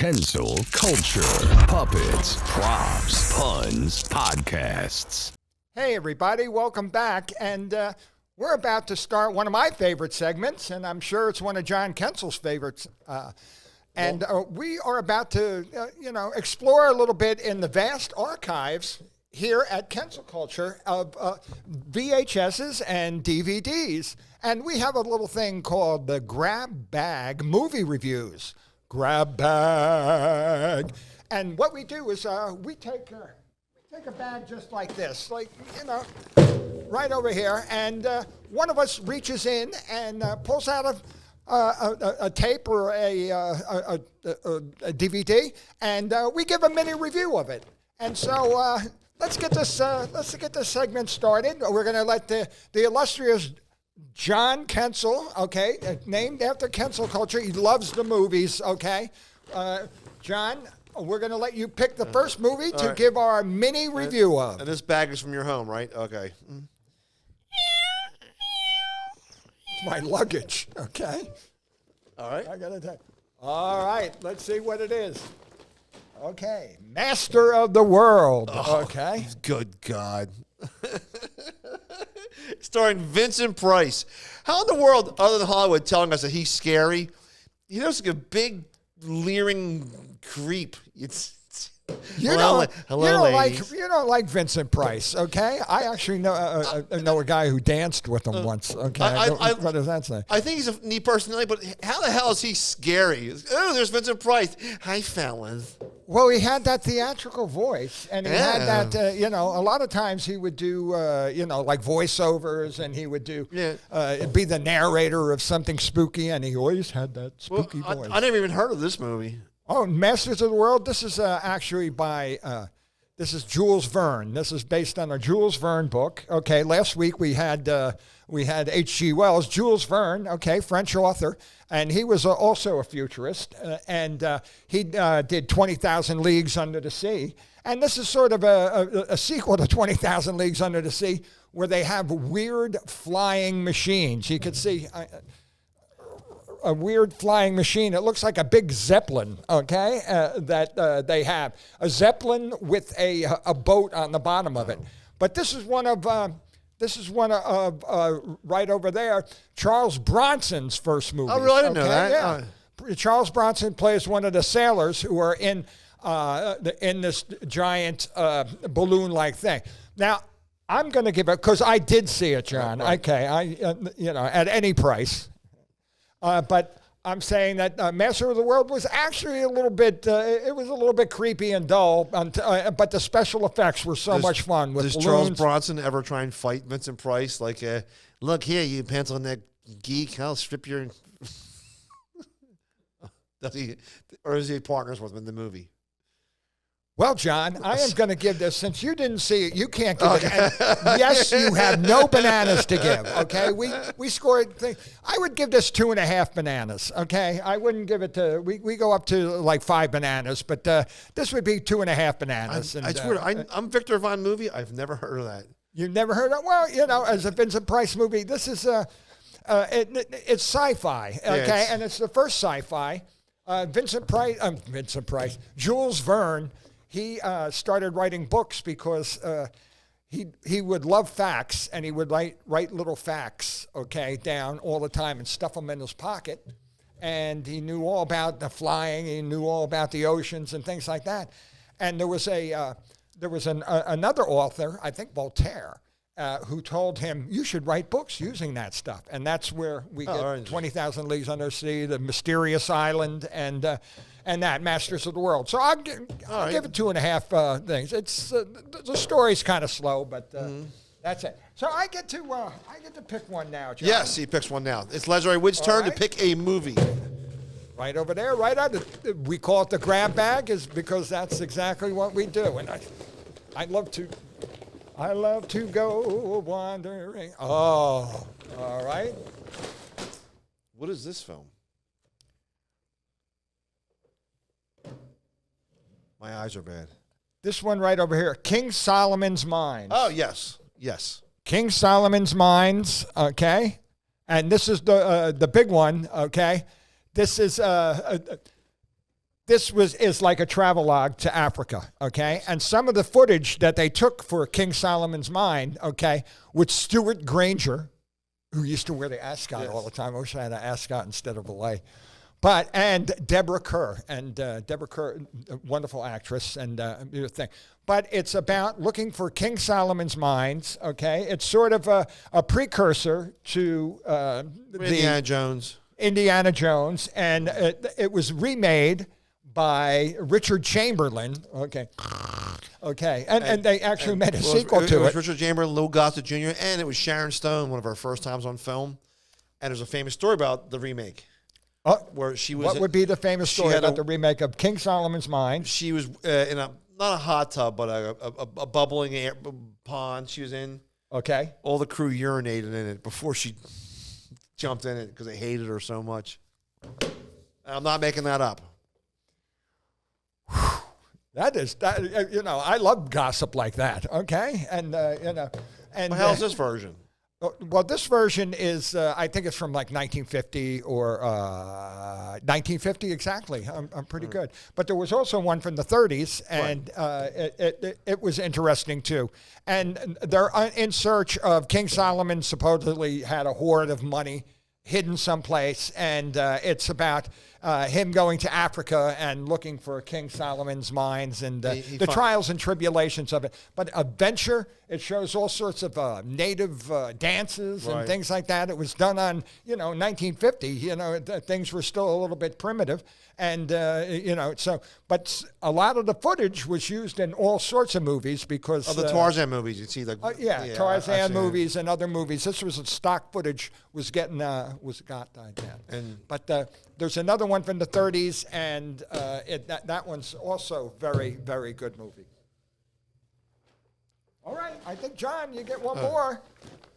Kensil Culture, Puppets, Props, Puns, Podcasts. Hey everybody, welcome back. And we're about to start one of my favorite segments, and I'm sure it's one of John Kensil's favorites. We are about to, explore a little bit in the vast archives here at Kensil Culture of VHSs and DVDs. And we have a little thing called the Grab Bag Movie Reviews. Grab Bag. And what we do is we take a bag just like this, right over here. And one of us reaches in and pulls out a tape or a DVD, and we give a mini review of it. And so let's get this segment started. We're going to let the illustrious John Kensil, okay, named after Kensil Culture. He loves the movies, okay. John, we're going to let you pick the first movie to give our mini review of. And this bag is from your home, right? Okay. It's my luggage, okay. All right. I got to tell you. All right, let's see what it is. Okay, Master of the World, okay. Good God. Starring Vincent Price. How in the world, other than Hollywood telling us that he's scary, he looks like a big, leering creep. You don't like Vincent Price, okay? I actually know a guy who danced with him once, okay? What does that say? I think he's a neat personality, but how the hell is he scary? Oh, there's Vincent Price. Hi, fellas. Well, he had that theatrical voice, and he had that, a lot of times he would do, like voiceovers, and he would do, be the narrator of something spooky, and he always had that spooky voice. I never even heard of this movie. Oh, Masters of the World. This is actually by Jules Verne. This is based on a Jules Verne book. Okay, last week we had H.G. Wells, Jules Verne. Okay, French author, and he was also a futurist, and he did 20,000 Leagues Under the Sea. And this is sort of a sequel to 20,000 Leagues Under the Sea, where they have weird flying machines. You could see a weird flying machine. It looks like a big Zeppelin, okay, that they have. A Zeppelin with a boat on the bottom of it. But this is one of right over there, Charles Bronson's first movie. Oh, really? I didn't know that. Yeah. Charles Bronson plays one of the sailors who are in this giant balloon-like thing. Now, I'm going to give it, because I did see it, John. Right. Okay, at any price. But I'm saying that Master of the World was actually a little bit, it was a little bit creepy and dull, but the special effects were so much fun. Does Charles Bronson ever try and fight Vincent Price? Like, look here, you pencil neck geek, I'll strip your... Does he, or is he partners with him in the movie? Well, John, I am going to give this, since you didn't see it, you can't give it. And yes, you have no bananas to give, okay? We scored, I would give this 2.5 bananas, okay? I wouldn't give it to, we go up to like 5 bananas, but this would be 2.5 bananas. I swear, I'm Victor Von Movie. I've never heard of that. You've never heard of, well, as a Vincent Price movie, this is, it's sci-fi, okay? And it's the first sci-fi. Vincent Price, Jules Verne, he started writing books because he would love facts, and he would write little facts, okay, down all the time and stuff them in his pocket. And he knew all about the flying. He knew all about the oceans and things like that. And there was another author, I think Voltaire, who told him, you should write books using that stuff. And that's where we get 20,000 Leagues Under the Sea, The Mysterious Island, and that Masters of the World. So I'll give it 2.5 things. It's the story's kind of slow, but that's it. So I get to pick one now, John. Yes, he picks one now. It's Legendary Wood's turn to pick a movie. Right over there, right under. We call it the grab bag, is because that's exactly what we do. And I love to go wandering. Oh, all right. What is this film? My eyes are bad. This one right over here, King Solomon's Mines. Oh, yes. King Solomon's Mines, okay? And this is the big one, okay? This is this is like a travelogue to Africa, okay? And some of the footage that they took for King Solomon's Mine, okay, with Stuart Granger, who used to wear the ascot all the time. I wish I had an ascot instead of a lei. And Deborah Kerr, a wonderful actress and thing. But it's about looking for King Solomon's mines, okay? It's sort of a precursor to Indiana Jones, and it was remade by Richard Chamberlain, okay, and they actually made a sequel to it. It was Richard Chamberlain, Lou Gossett Jr., and it was Sharon Stone, one of her first times on film. And there's a famous story about the remake. Where she was. What would be the famous story about the remake of King Solomon's Mine? She was in not a hot tub, but a bubbling pond she was in. Okay. All the crew urinated in it before she jumped in it because they hated her so much. I'm not making that up. I love gossip like that, okay? And, and how's this version? Well, this version is, I think it's from like 1950 or 1950 exactly. I'm pretty good. But there was also one from the 30s, and it was interesting too. And they're in search of King Solomon. Supposedly had a hoard of money hidden someplace, and it's about him going to Africa and looking for King Solomon's mines and the trials and tribulations of it. But adventure, it shows all sorts of native dances and things like that. It was done on, 1950. Things were still a little bit primitive. And, but a lot of the footage was used in all sorts of movies because... the Tarzan movies, you see Tarzan movies and other movies. This was stock footage But there's another one from the 30s, and that one's also very, very good movie. All right, I think, John, you get one more.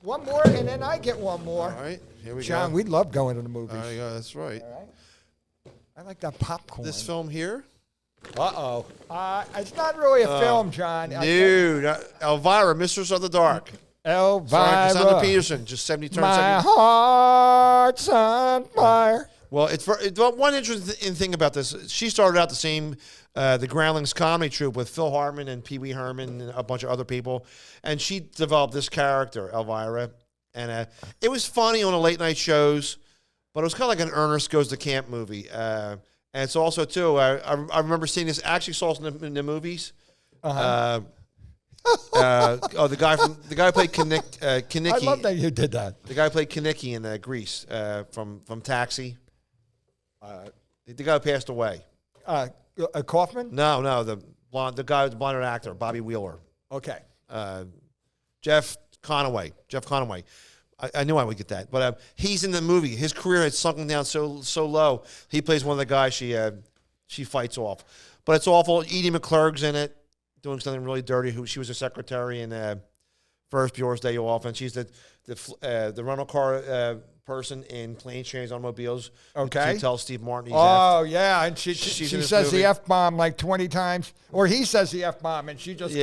One more, and then I get one more. All right, here we go. John, we love going to the movies. Yeah, that's right. All right. I like that popcorn. This film here? Uh-oh. It's not really a film, John. Dude, Elvira, Mistress of the Dark. Elvira. Starring Cassandra Peterson, just 70 turns. My heart's on fire. Well, it's one interesting thing about this. She started out the same, the Groundlings comedy troupe with Phil Hartman and Pee Wee Herman and a bunch of other people, and she developed this character, Elvira, and it was funny on the late night shows, but it was kind of like an Ernest Goes to Camp movie. And it's also too. I remember seeing this. Actually, saw it in the movies. The guy who played Kinnicky. I love that you did that. The guy who played Kinnicky in Grease from Taxi. The guy who passed away. Kaufman? No, the guy, the blonde actor, Bobby Wheeler. Okay. Jeff Conaway. I knew I would get that, but he's in the movie. His career had sunken down so low. He plays one of the guys she fights off, but it's awful. Edie McClurg's in it, doing something really dirty. She was a secretary in First Bureau's Day Off, and she's the rental car person in Planes, Trains, Automobiles. Okay. She tells Steve Martin he's effed. Yeah, and she says movie. the F-bomb like 20 times, or he says the F-bomb, and she just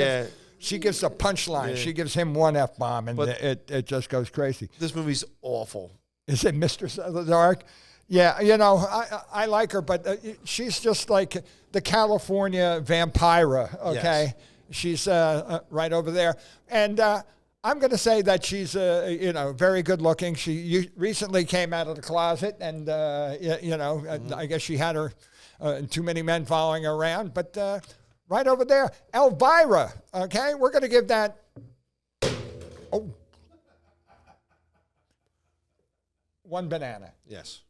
she gives a punchline. Yeah. She gives him one F-bomb, and it just goes crazy. This movie's awful. Is it Mistress of the Dark? Yeah, I like her, but she's just like the California vampira, okay? Yes. She's right over there. And I'm going to say that she's, very good looking. She recently came out of the closet, and, I guess she had her too many men following her around, but... right over there, Elvira, okay? We're going to give that, one banana. Yes.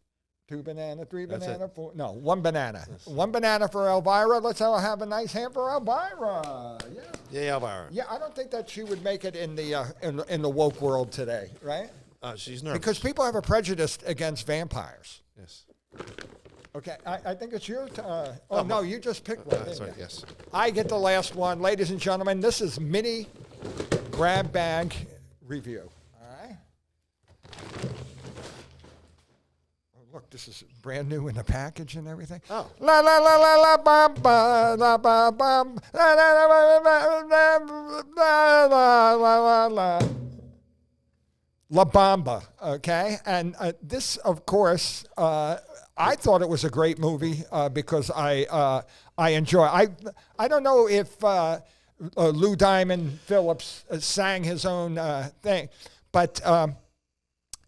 2 banana, 3 banana, 4, no, 1 banana. Yes. 1 banana for Elvira. Let's have a nice hand for Elvira. Yeah, Elvira. Yeah, I don't think that she would make it in the woke world today, right? She's nervous. Because people have a prejudice against vampires. Yes. Okay, I think it's your turn. No, you just picked one. That's right, yes. I get the last one. Ladies and gentlemen, this is mini grab bag review. All right? Oh, look, this is brand new in the package and everything. Oh. La la la la la bum ba la ba bum la la la la la la la la la. La Bamba, okay? And this, of course, I thought it was a great movie because I enjoy. I don't know if Lou Diamond Phillips sang his own thing, but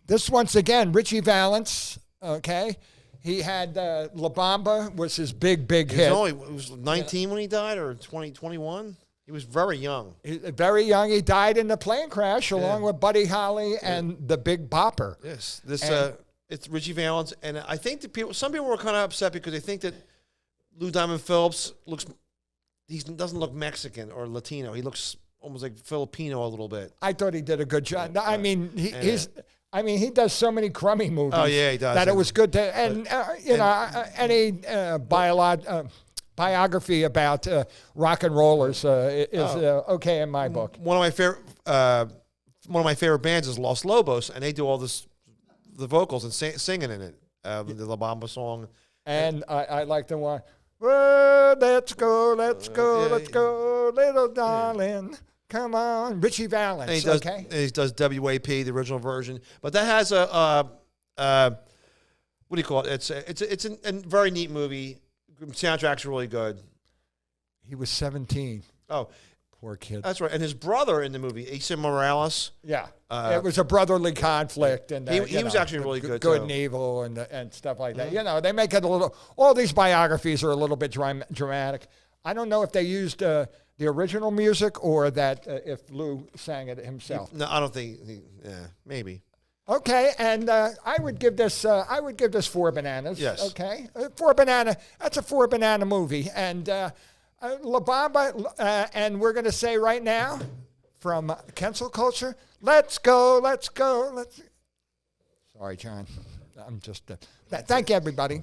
this once again, Richie Valens, okay? He had La Bamba was his big hit. He was 19 when he died, or 21. He was very young. Very young. He died in a plane crash along with Buddy Holly and the Big Bopper. Yes, it's Richie Valens, and I think some people were kind of upset because they think that Lou Diamond Phillips doesn't look Mexican or Latino. He looks almost like Filipino a little bit. I thought he did a good job. I mean, he does so many crummy movies. Oh yeah, he does. That it was good to, any biography about rock and rollers is okay in my book. One of my favorite bands is Los Lobos, and they do all the vocals and singing in it, the La Bamba song. And I like the one, "Well, let's go, little darling. Come on." Richie Valens, And he does WAP, the original version. But that has what do you call it? It's a very neat movie. Soundtrack's really good. He was 17. Oh, poor kid. That's right. And his brother in the movie, Asa Morales. Yeah, it was a brotherly conflict, and he was actually really good. Good too. and evil, and stuff like that. You know, they make it a little. All these biographies are a little bit dramatic. I don't know if they used the original music or that if Lou sang it himself. No, I don't think. Maybe. Okay, and I would give this 4 bananas. Yes. Okay, 4 banana. That's a 4 banana movie, and La Bamba. And we're going to say right now, from Kensil Culture, let's go. Sorry, John. I'm just. Thank you, everybody.